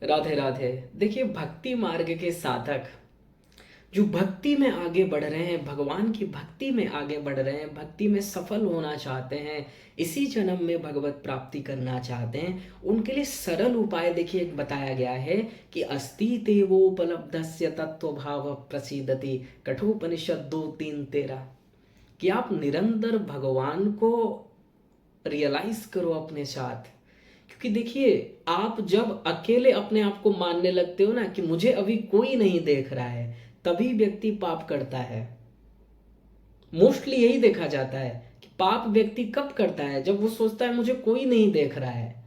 राधे राधे। देखिए, भक्ति मार्ग के साधक जो भक्ति में आगे बढ़ रहे हैं, भगवान की भक्ति में आगे बढ़ रहे हैं, भक्ति में सफल होना चाहते हैं, इसी जन्म में भगवत प्राप्ति करना चाहते हैं, उनके लिए सरल उपाय देखिए एक बताया गया है कि अस्ति तेवोपलब्धस्य तत्व भाव प्रसीदति, कठोपनिषद 2:3-13। कि आप निरंतर भगवान को रियलाइज करो अपने साथ। क्योंकि देखिए, आप जब अकेले अपने आप को मानने लगते हो ना कि मुझे अभी कोई नहीं देख रहा है, तभी व्यक्ति पाप करता है। मोस्टली यही देखा जाता है कि पाप व्यक्ति कब करता है, जब वो सोचता है मुझे कोई नहीं देख रहा है।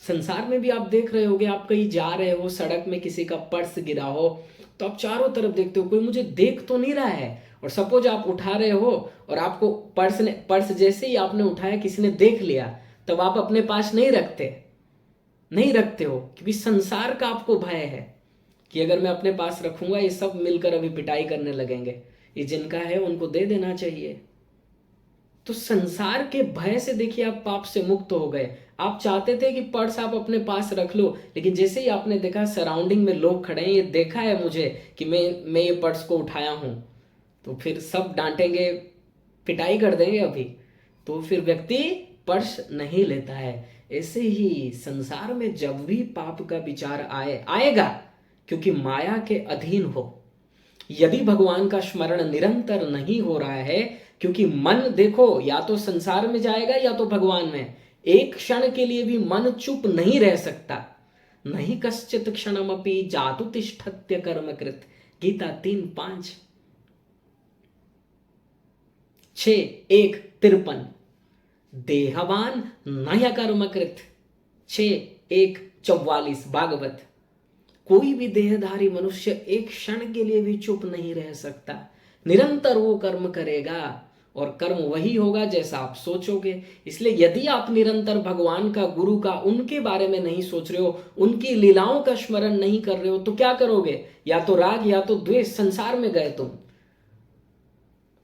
संसार में भी आप देख रहे होगे, आप कहीं जा रहे हो, सड़क में किसी का पर्स गिरा हो तो आप चारों तरफ देखते हो कोई मुझे देख तो नहीं रहा है। और सपोज आप उठा रहे हो और आपको पर्स जैसे ही आपने उठाया किसी ने देख लिया, तब आप अपने पास नहीं रखते हो, क्योंकि संसार का आपको भय है कि अगर मैं अपने पास रखूंगा ये सब मिलकर अभी पिटाई करने लगेंगे, ये जिनका है उनको दे देना चाहिए। तो संसार के भय से देखिए आप पाप से मुक्त हो गए। आप चाहते थे कि पर्स आप अपने पास रख लो, लेकिन जैसे ही आपने देखा सराउंडिंग में लोग खड़े हैं, ये देखा है मुझे कि मैं ये पर्स को उठाया हूं, तो फिर सब डांटेंगे, पिटाई कर देंगे अभी, तो फिर व्यक्ति पर्स नहीं लेता है। ऐसे ही संसार में जब भी पाप का विचार आएगा, क्योंकि माया के अधीन हो, यदि भगवान का स्मरण निरंतर नहीं हो रहा है, क्योंकि मन देखो या तो संसार में जाएगा या तो भगवान में, एक क्षण के लिए भी मन चुप नहीं रह सकता। नहीं कश्चित क्षणमपि जातु तिष्ठत्य कर्मकृत, गीता 3:5, 6:1-53। देहवान नय कर्मकृत, 6:1-44 भागवत। कोई भी देहधारी मनुष्य एक क्षण के लिए भी चुप नहीं रह सकता, निरंतर वो कर्म करेगा और कर्म वही होगा जैसा आप सोचोगे। इसलिए यदि आप निरंतर भगवान का, गुरु का, उनके बारे में नहीं सोच रहे हो, उनकी लीलाओं का स्मरण नहीं कर रहे हो, तो क्या करोगे? या तो राग या तो द्वेष, संसार में गए तुम।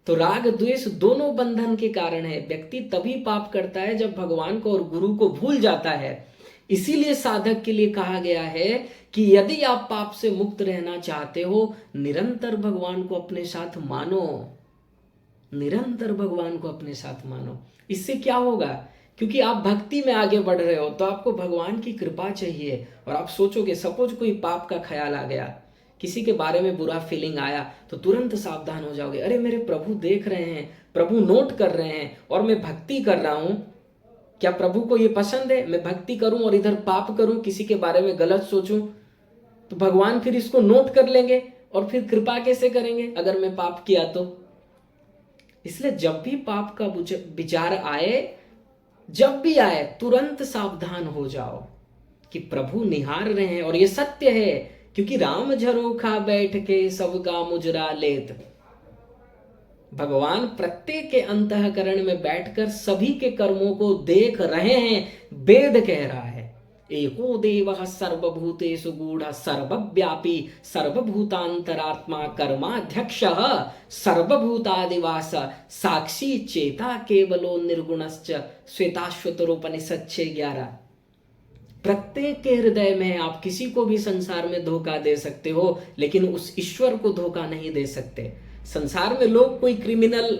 तो राग द्वेष दोनों बंधन के कारण है। व्यक्ति तभी पाप करता है जब भगवान को और गुरु को भूल जाता है। इसीलिए साधक के लिए कहा गया है कि यदि आप पाप से मुक्त रहना चाहते हो, निरंतर भगवान को अपने साथ मानो, निरंतर भगवान को अपने साथ मानो। इससे क्या होगा? क्योंकि आप भक्ति में आगे बढ़ रहे हो तो आपको भगवान की कृपा चाहिए। और आप सोचोगे, सपोज कोई पाप का ख्याल आ गया, किसी के बारे में बुरा फीलिंग आया, तो तुरंत सावधान हो जाओगे, अरे मेरे प्रभु देख रहे हैं, प्रभु नोट कर रहे हैं और मैं भक्ति कर रहा हूं। क्या प्रभु को ये पसंद है मैं भक्ति करूं और इधर पाप करूं, किसी के बारे में गलत सोचूं? तो भगवान फिर इसको नोट कर लेंगे और फिर कृपा कैसे करेंगे अगर मैं पाप किया तो? इसलिए जब भी पाप का विचार आए, जब भी आए, तुरंत सावधान हो जाओ कि प्रभु निहार रहे हैं। और ये सत्य है, क्योंकि राम झरोखा बैठ के सबका मुजरा लेत, भगवान प्रत्येक के अंतःकरण में बैठकर सभी के कर्मों को देख रहे हैं। वेद कह रहा है, एको देवः सर्वभूतेषु गूढ़ सर्वव्यापी सर्वभूतांतरात्मा कर्माध्यक्षः सर्वभूतादिवास साक्षी चेता केवलो निर्गुणश्च, श्वेताश्वतरोपनिषद 6:11। प्रत्येक के हृदय में आप किसी को भी संसार में धोखा दे सकते हो, लेकिन उस ईश्वर को धोखा नहीं दे सकते। संसार में लोग कोई क्रिमिनल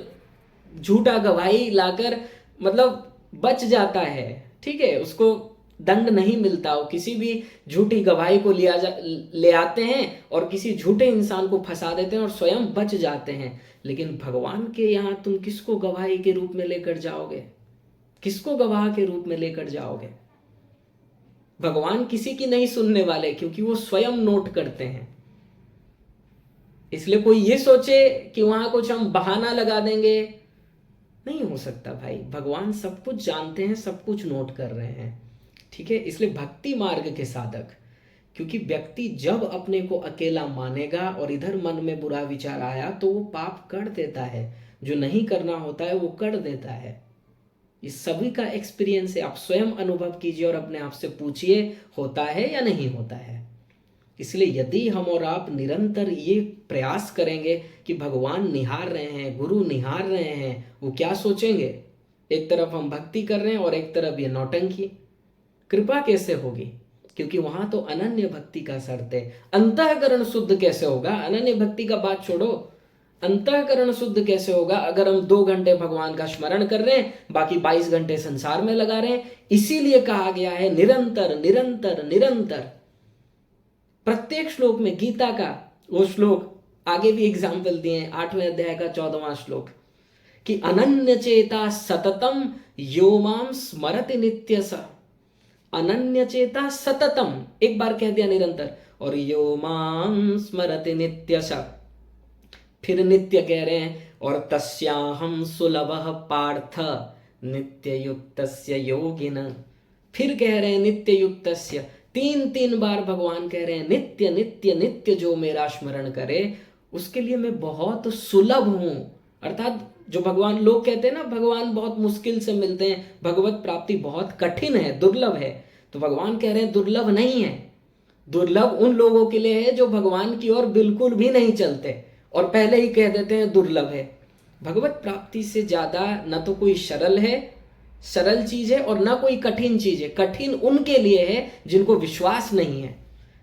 झूठा गवाही लाकर मतलब बच जाता है, ठीक है, उसको दंड नहीं मिलता, हो किसी भी झूठी गवाही को ले आते हैं और किसी झूठे इंसान को फंसा देते हैं और स्वयं बच जाते हैं। लेकिन भगवान के यहाँ तुम किसको गवाही के रूप में लेकर जाओगे? किसको गवाह के रूप में लेकर जाओगे? भगवान किसी की नहीं सुनने वाले, क्योंकि वो स्वयं नोट करते हैं। इसलिए कोई ये सोचे कि वहां कुछ हम बहाना लगा देंगे, नहीं हो सकता भाई। भगवान सब कुछ जानते हैं, सब कुछ नोट कर रहे हैं, ठीक है। इसलिए भक्ति मार्ग के साधक, क्योंकि व्यक्ति जब अपने को अकेला मानेगा और इधर मन में बुरा विचार आया तो वो पाप कर देता है, जो नहीं करना होता है वो कर देता है। इस सभी का एक्सपीरियंस है, आप स्वयं अनुभव कीजिए और अपने आप से पूछिए, होता है या नहीं होता है। इसलिए यदि हम और आप निरंतर ये प्रयास करेंगे कि भगवान निहार रहे हैं, गुरु निहार रहे हैं, वो क्या सोचेंगे? एक तरफ हम भक्ति कर रहे हैं और एक तरफ ये नौटंकी, कृपा कैसे होगी? क्योंकि वहां तो अनन्य भक्ति का शर्त है। अंतःकरण शुद्ध कैसे होगा? अनन्य भक्ति का बात छोड़ो, अंतःकरण शुद्ध कैसे होगा अगर हम 2 घंटे भगवान का स्मरण कर रहे हैं, बाकी 22 घंटे संसार में लगा रहे हैं? इसीलिए कहा गया है निरंतर निरंतर निरंतर। प्रत्येक श्लोक में, गीता का वो श्लोक आगे भी एग्जाम्पल दिए हैं, 8वें अध्याय का 14वां श्लोक, कि अनन्य चेता सततम यो माम स्मरति नित्य स। अनन्य चेता सततम, एक बार कह दिया निरंतर, और यो माम स्मरति नित्य स, फिर नित्य कह रहे हैं, और तस्याहम सुलभः पार्थ नित्य युक्तस्य योगिन। फिर कह रहे हैं नित्य युक्तस्य, 3 बार भगवान कह रहे हैं नित्य नित्य नित्य जो मेरा स्मरण करे उसके लिए मैं बहुत सुलभ हूं। अर्थात जो भगवान, लोग कहते हैं ना भगवान बहुत मुश्किल से मिलते हैं, भगवत प्राप्ति बहुत कठिन है, दुर्लभ है, तो भगवान कह रहे हैं दुर्लभ नहीं है। दुर्लभ उन लोगों के लिए है जो भगवान की ओर बिल्कुल भी नहीं चलते और पहले ही कह देते हैं दुर्लभ है। भगवत प्राप्ति से ज्यादा न तो कोई सरल है, सरल चीज है, और ना कोई कठिन चीज है। कठिन उनके लिए है जिनको विश्वास नहीं है,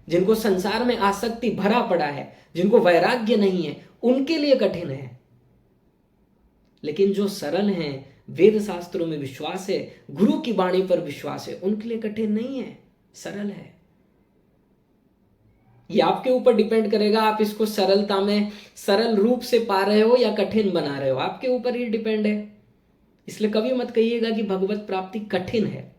जिनको संसार में आसक्ति भरा पड़ा है, जिनको वैराग्य नहीं है, उनके लिए कठिन है। लेकिन जो सरल हैं, वेद शास्त्रों में विश्वास है, गुरु की वाणी पर विश्वास है, उनके लिए कठिन नहीं है, सरल है। ये आपके ऊपर डिपेंड करेगा, आप इसको सरलता में, सरल रूप से पा रहे हो या कठिन बना रहे हो, आपके ऊपर ही डिपेंड है। इसलिए कभी मत कहिएगा कि भगवत प्राप्ति कठिन है।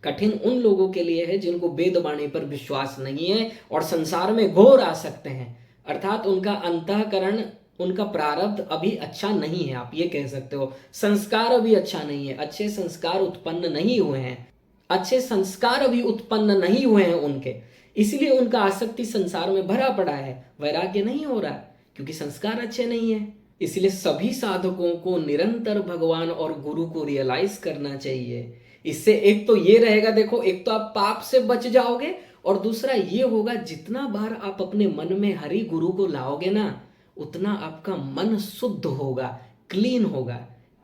कठिन उन लोगों के लिए है जिनको वेद वाणी पर विश्वास नहीं है और संसार में घोर आ सकते हैं, अर्थात उनका अंतःकरण, उनका प्रारब्ध अभी अच्छा नहीं है, आप ये कह सकते हो। संस्कार अभी अच्छा नहीं है, अच्छे संस्कार उत्पन्न नहीं हुए हैं, अच्छे संस्कार अभी उत्पन्न नहीं हुए हैं उनके, इसलिए उनका आसक्ति संसार में भरा पड़ा है, वैराग्य नहीं हो रहा क्योंकि संस्कार अच्छे नहीं है। इसलिए सभी साधकों को निरंतर भगवान और गुरु को रियलाइज करना चाहिए। इससे एक तो ये रहेगा, देखो, एक तो आप पाप से बच जाओगे और दूसरा ये होगा जितना बार आप अपने मन में हरि गुरु को लाओगे ना, उतना आपका मन शुद्ध होगा, क्लीन होगा।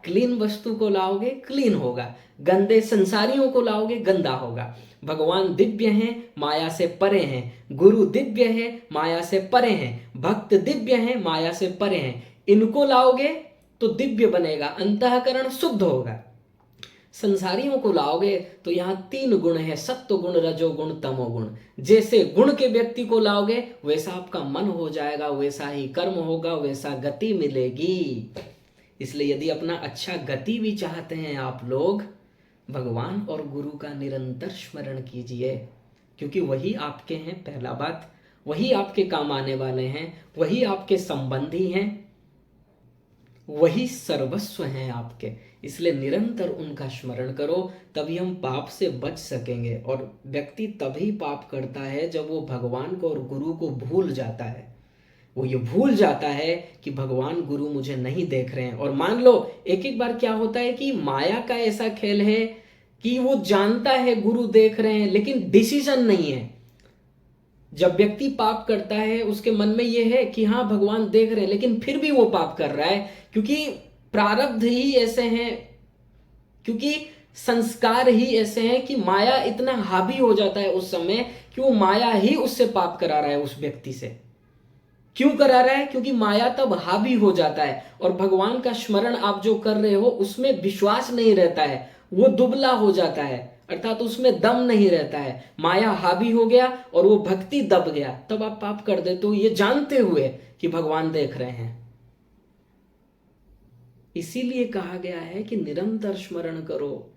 क्लीन वस्तु को लाओगे क्लीन होगा, गंदे संसारियों को लाओगे गंदा होगा। भगवान दिव्य हैं, माया से परे हैं, गुरु दिव्य है, माया से परे हैं, भक्त दिव्य हैं, माया से परे हैं। इनको लाओगे तो दिव्य बनेगा, अंतःकरण शुद्ध होगा। संसारियों को लाओगे तो यहाँ 3 गुण है, सत्व गुण, रजोगुण, तमोगुण। जैसे गुण के व्यक्ति को लाओगे वैसा आपका मन हो जाएगा, वैसा ही कर्म होगा, वैसा गति मिलेगी। इसलिए यदि अपना अच्छा गति भी चाहते हैं आप लोग, भगवान और गुरु का निरंतर स्मरण कीजिए, क्योंकि वही आपके हैं। पहला बात, वही आपके काम आने वाले हैं, वही आपके संबंधी हैं, वही सर्वस्व हैं आपके। इसलिए निरंतर उनका स्मरण करो, तभी हम पाप से बच सकेंगे। और व्यक्ति तभी पाप करता है जब वो भगवान को और गुरु को भूल जाता है। वो ये भूल जाता है कि भगवान गुरु मुझे नहीं देख रहे हैं। और मान लो एक एक बार क्या होता है कि माया का ऐसा खेल है कि वो जानता है गुरु देख रहे हैं, लेकिन डिसीजन नहीं है। जब व्यक्ति पाप करता है उसके मन में ये है कि हाँ भगवान देख रहे हैं, लेकिन फिर भी वो पाप कर रहा है, क्योंकि प्रारब्ध ही ऐसे हैं, क्योंकि संस्कार ही ऐसे हैं कि माया इतना हावी हो जाता है उस समय कि वो माया ही उससे पाप करा रहा है उस व्यक्ति से। क्यों करा रहा है? क्योंकि माया तब हावी हो जाता है और भगवान का स्मरण आप जो कर रहे हो उसमें विश्वास नहीं रहता है, वो दुबला हो जाता है, अर्थात उसमें दम नहीं रहता है। माया हावी हो गया और वो भक्ति दब गया, तब आप पाप कर देते हो, ये जानते हुए कि भगवान देख रहे हैं। इसीलिए कहा गया है कि निरंतर स्मरण करो,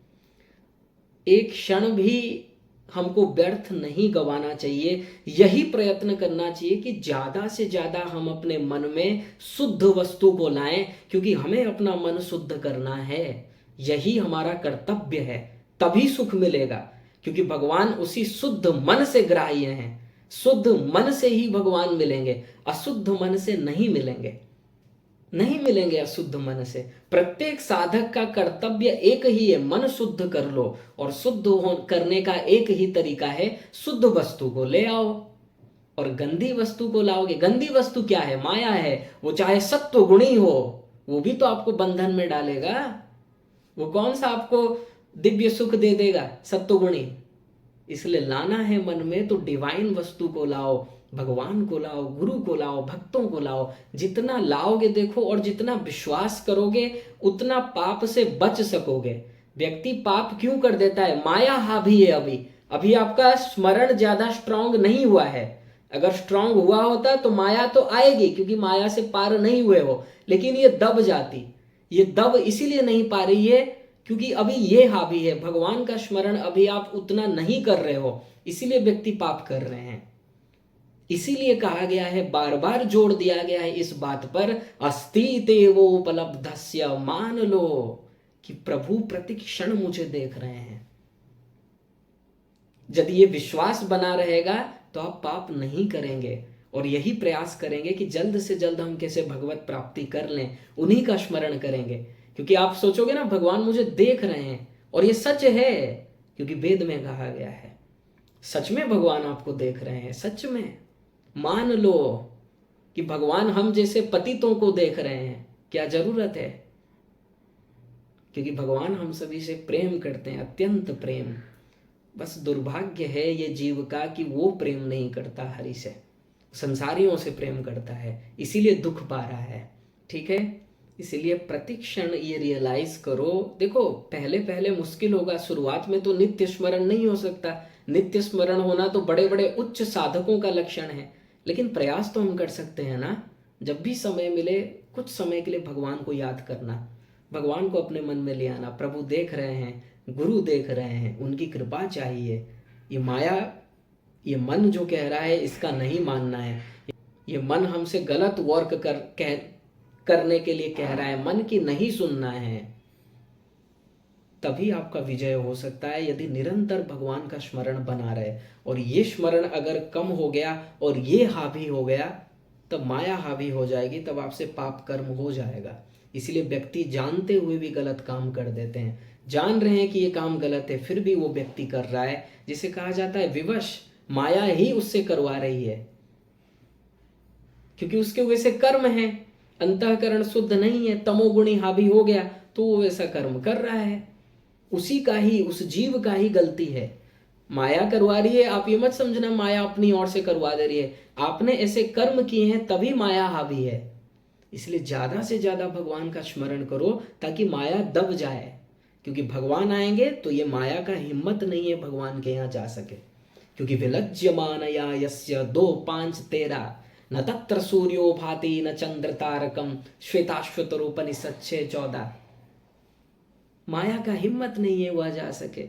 एक क्षण भी हमको व्यर्थ नहीं गवाना चाहिए। यही प्रयत्न करना चाहिए कि ज्यादा से ज्यादा हम अपने मन में शुद्ध वस्तु को लाएं, क्योंकि हमें अपना मन शुद्ध करना है, यही हमारा कर्तव्य है। तभी सुख मिलेगा, क्योंकि भगवान उसी शुद्ध मन से ग्राह्य हैं। शुद्ध मन से ही भगवान मिलेंगे, अशुद्ध मन से नहीं मिलेंगे, नहीं मिलेंगे अशुद्ध मन से। प्रत्येक साधक का कर्तव्य एक ही है, मन शुद्ध कर लो। और शुद्ध करने का एक ही तरीका है, शुद्ध वस्तु को ले आओ। और गंदी वस्तु को लाओगे, गंदी वस्तु क्या है? माया है। वो चाहे सत्व गुणी हो, वो भी तो आपको बंधन में डालेगा। वो कौन सा आपको दिव्य सुख दे देगा? सत्व गुणी। इसलिए लाना है मन में तो डिवाइन वस्तु को लाओ, भगवान को लाओ, गुरु को लाओ, भक्तों को लाओ। जितना लाओगे देखो, और जितना विश्वास करोगे उतना पाप से बच सकोगे। व्यक्ति पाप क्यों कर देता है? माया हावी है। अभी आपका स्मरण ज्यादा स्ट्रांग नहीं हुआ है। अगर स्ट्रांग हुआ होता तो माया तो आएगी, क्योंकि माया से पार नहीं हुए हो, लेकिन ये दब जाती। ये दब इसीलिए नहीं पा रही है क्योंकि अभी ये हावी है। भगवान का स्मरण अभी आप उतना नहीं कर रहे हो, इसीलिए व्यक्ति पाप कर रहे हैं। इसीलिए कहा गया है, बार बार जोड़ दिया गया है इस बात पर, अस्ति तेवोपलब्धस्य, मान लो कि प्रभु प्रति क्षण मुझे देख रहे हैं। यदि ये विश्वास बना रहेगा तो आप पाप नहीं करेंगे, और यही प्रयास करेंगे कि जल्द से जल्द हम कैसे भगवत प्राप्ति कर लें, उन्हीं का स्मरण करेंगे। क्योंकि आप सोचोगे ना भगवान मुझे देख रहे हैं, और ये सच है, क्योंकि वेद में कहा गया है सच में भगवान आपको देख रहे हैं। सच में मान लो कि भगवान हम जैसे पतितों को देख रहे हैं। क्या जरूरत है? क्योंकि भगवान हम सभी से प्रेम करते हैं, अत्यंत प्रेम। बस दुर्भाग्य है ये जीव का कि वो प्रेम नहीं करता हरि से, संसारियों से प्रेम करता है, इसीलिए दुख पा रहा है। ठीक है, इसीलिए प्रतिक्षण ये रियलाइज करो। देखो पहले पहले मुश्किल होगा, शुरुआत में तो नित्य स्मरण नहीं हो सकता। नित्य स्मरण होना तो बड़े बड़े उच्च साधकों का लक्षण है, लेकिन प्रयास तो हम कर सकते हैं ना। जब भी समय मिले कुछ समय के लिए भगवान को याद करना, भगवान को अपने मन में ले आना। प्रभु देख रहे हैं, गुरु देख रहे हैं, उनकी कृपा चाहिए। ये माया, ये मन जो कह रहा है इसका नहीं मानना है। ये मन हमसे गलत वर्क करने के लिए कह रहा है, मन की नहीं सुनना है। तभी आपका विजय हो सकता है यदि निरंतर भगवान का स्मरण बना रहे। और ये स्मरण अगर कम हो गया और ये हावी हो गया, तब माया हावी हो जाएगी, तब आपसे पाप कर्म हो जाएगा। इसलिए व्यक्ति जानते हुए भी गलत काम कर देते हैं। जान रहे हैं कि ये काम गलत है, फिर भी वो व्यक्ति कर रहा है, जिसे कहा जाता है विवश। माया ही उससे करवा रही है, क्योंकि उसके वैसे कर्म है, अंतःकरण शुद्ध नहीं है, तमोगुणी हावी हो गया तो वो वैसा कर्म कर रहा है। उसी का ही, उस जीव का ही गलती है। माया करवा रही है, आप ये मत समझना माया अपनी ओर से करवा दे रही है। आपने ऐसे कर्म किए हैं तभी माया हावी है। इसलिए ज्यादा से ज्यादा भगवान का स्मरण करो ताकि माया दब जाए, क्योंकि भगवान आएंगे तो ये माया का हिम्मत नहीं है भगवान के यहाँ जा सके। क्योंकि विलज्यमानया यस्य 2 5 13 न तत्र सूर्यो भाति न चंद्र तारकम श्वेताश्वतरोपनिषद 6:14। माया का हिम्मत नहीं है वह जा सके,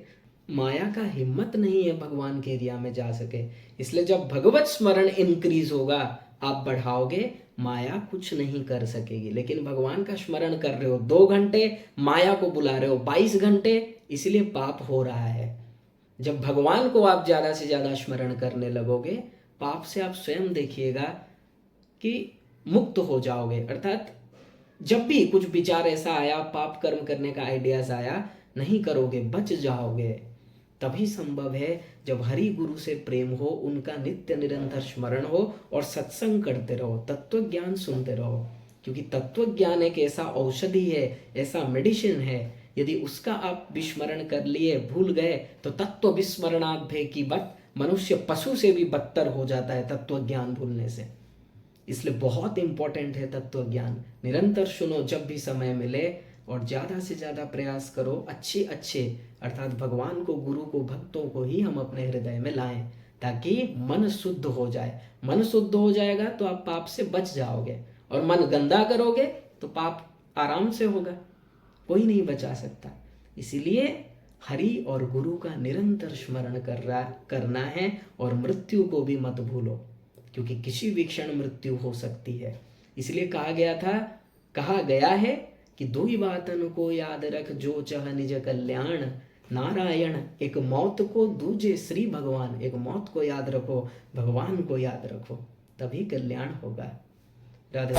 माया का हिम्मत नहीं है भगवान के एरिया में जा सके। इसलिए जब भगवत स्मरण इंक्रीज होगा, आप बढ़ाओगे, माया कुछ नहीं कर सकेगी। लेकिन भगवान का स्मरण कर रहे हो 2 घंटे, माया को बुला रहे हो 22 घंटे, इसलिए पाप हो रहा है। जब भगवान को आप ज्यादा से ज्यादा स्मरण करने लगोगे, पाप से आप स्वयं देखिएगा कि मुक्त हो जाओगे। अर्थात जब भी कुछ विचार ऐसा आया, पाप कर्म करने का आइडियाज आया, नहीं करोगे, बच जाओगे। तभी संभव है जब हरि गुरु से प्रेम हो, उनका नित्य निरंतर स्मरण हो और सत्संग करते रहो, तत्व ज्ञान सुनते रहो। क्योंकि तत्व ज्ञान एक ऐसा औषधि है, ऐसा मेडिसिन है, यदि उसका आप विस्मरण कर लिए, भूल गए, तो तत्व विस्मरणात् भय की बत, मनुष्य पशु से भी बदतर हो जाता है तत्व ज्ञान भूलने से। इसलिए बहुत इंपॉर्टेंट है तत्व ज्ञान। निरंतर सुनो जब भी समय मिले, और ज़्यादा से ज़्यादा प्रयास करो अच्छे अर्थात भगवान को, गुरु को, भक्तों को ही हम अपने हृदय में लाएं, ताकि मन शुद्ध हो जाए। मन शुद्ध हो जाएगा तो आप पाप से बच जाओगे, और मन गंदा करोगे तो पाप आराम से होगा, कोई नहीं बचा सकता। इसीलिए हरि और गुरु का निरंतर स्मरण करना है, और मृत्यु को भी मत भूलो, क्योंकि किसी भी क्षण मृत्यु हो सकती है। इसलिए कहा गया है कि 2 ही बातन को याद रख, जो चह निज कल्याण, नारायण एक मौत को, दूजे श्री भगवान। एक मौत को याद रखो, भगवान को याद रखो, तभी कल्याण होगा। राधे।